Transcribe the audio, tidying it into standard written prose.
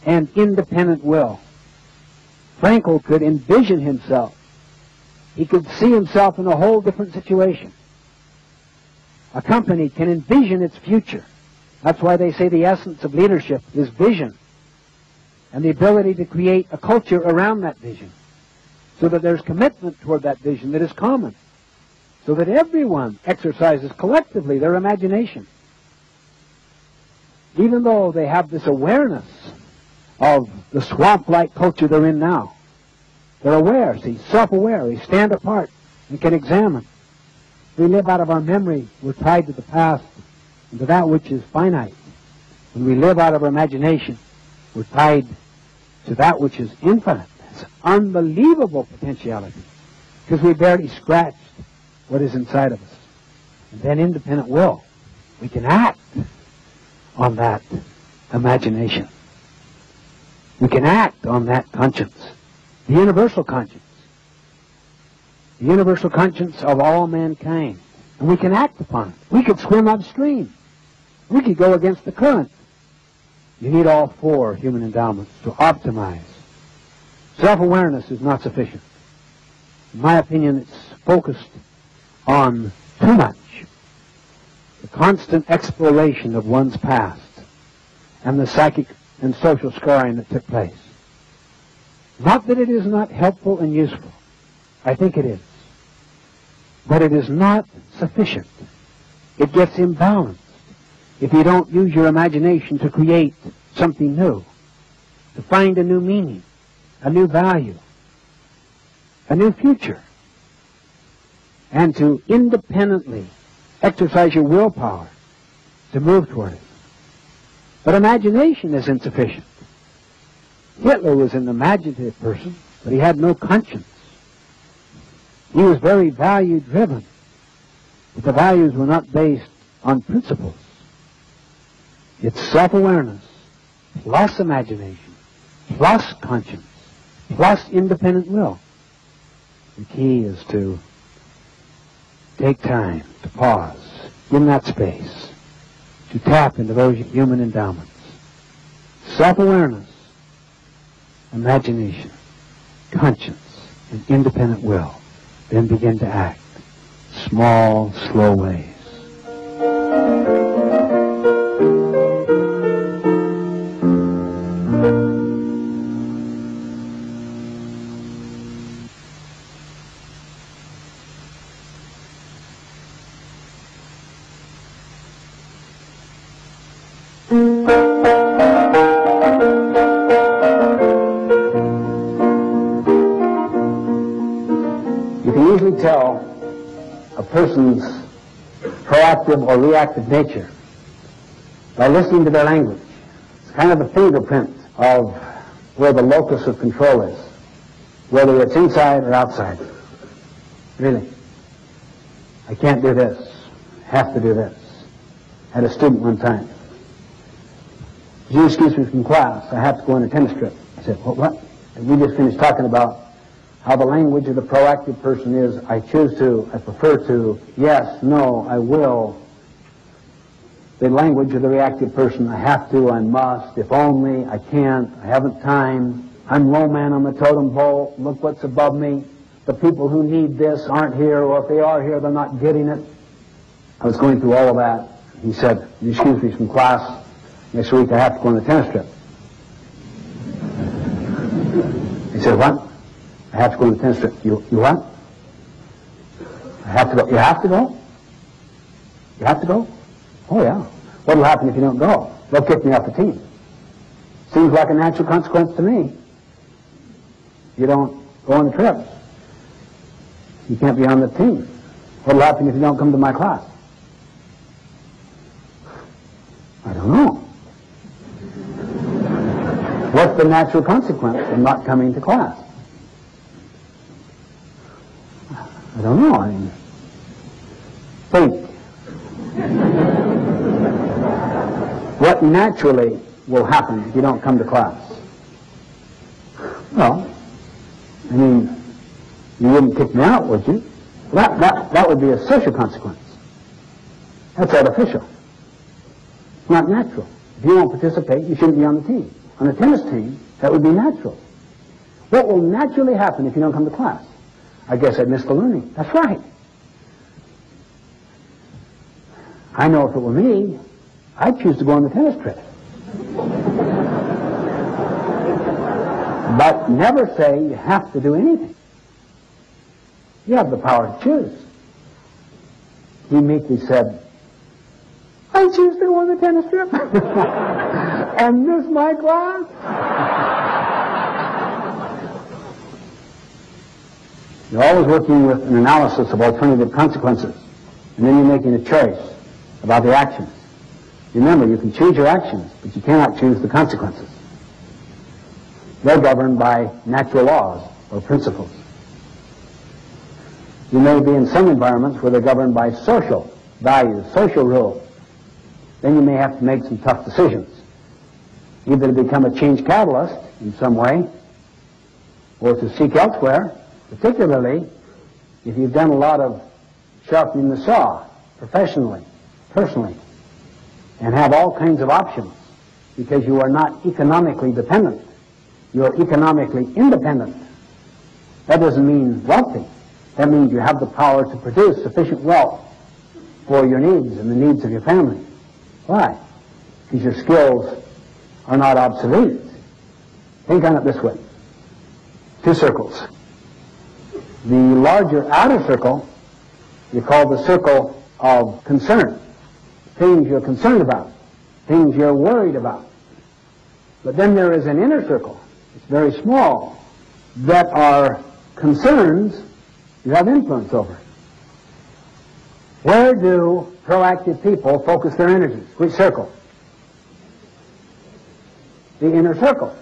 and independent will. Frankel could envision himself. He could see himself in a whole different situation. A company can envision its future. That's why they say the essence of leadership is vision and the ability to create a culture around that vision so that there's commitment toward that vision that is common, so that everyone exercises collectively their imagination. Even though they have this awareness of the swamp-like culture they're in now, they're aware, see, self-aware. They stand apart and can examine. We live out of our memory. We're tied to the past and to that which is finite. When we live out of our imagination, we're tied to that which is infinite. It's unbelievable potentiality because we barely scratched what is inside of us. And then independent will. We can act on that imagination. We can act on that conscience, the universal conscience of all mankind. And we can act upon it. We could swim upstream. We could go against the current. You need all four human endowments to optimize. Self-awareness is not sufficient. In my opinion, it's focused on too much. The constant exploration of one's past and the psychic and social scarring that took place. Not that it is not helpful and useful. I think it is. But it is not sufficient. It gets imbalanced if you don't use your imagination to create something new, to find a new meaning, a new value, a new future, and to independently exercise your willpower to move toward it. But imagination is insufficient. Hitler was an imaginative person, but he had no conscience. He was very value-driven, but the values were not based on principles. It's self-awareness, plus imagination, plus conscience, plus independent will. The key is to take time to pause in that space, to tap into those human endowments. Self-awareness, imagination, conscience, and independent will. Then begin to act. Small, slow ways. Tell a person's proactive or reactive nature by listening to their language. It's kind of the fingerprint of where the locus of control is, whether it's inside or outside. Really. I can't do this. I have to do this. I had a student one time. Could you excuse me from class? I have to go on a tennis trip. I said, what? And we just finished talking about how the language of the proactive person is, I choose to, I prefer to, yes, no, I will. The language of the reactive person, I have to, I must, if only, I can't, I haven't time, I'm low man on the totem pole, look what's above me, the people who need this aren't here, or if they are here, they're not getting it. I was going through all of that. He said, you excuse me from class, next week I have to go on a tennis trip. He said, what? I have to go on the tennis trip. You what? I have to go. You have to go? You have to go? Oh, yeah. What will happen if you don't go? They'll kick me off the team. Seems like a natural consequence to me. You don't go on the trips. You can't be on the team. What will happen if you don't come to my class? I don't know. What's the natural consequence of not coming to class? I don't know. I mean, think. What naturally will happen if you don't come to class? Well, I mean, you wouldn't kick me out, would you? That would be a social consequence. That's artificial. It's not natural. If you won't participate, you shouldn't be on the team. on a tennis team, that would be natural. What will naturally happen if you don't come to class? I guess I'd miss the learning. That's right. I know if it were me, I'd choose to go on the tennis trip. But never say you have to do anything. You have the power to choose. He meekly said, I choose to go on the tennis trip and miss my class. You're always working with an analysis of alternative consequences, and then you're making a choice about the actions. Remember, you can choose your actions, but you cannot choose the consequences. They're governed by natural laws or principles. You may be in some environments where they're governed by social values, social rules. Then you may have to make some tough decisions, either to become a change catalyst in some way or to seek elsewhere, particularly if you've done a lot of sharpening the saw professionally, personally, and have all kinds of options because you are not economically dependent. You are economically independent. That doesn't mean wealthy. That means you have the power to produce sufficient wealth for your needs and the needs of your family. Why? Because your skills are not obsolete. Think on it this way. Two circles. The larger outer circle you call the circle of concern. Things you're concerned about. Things you're worried about. But then there is an inner circle. It's very small. That are concerns you have influence over. Where do proactive people focus their energies? Which circle? The inner circle.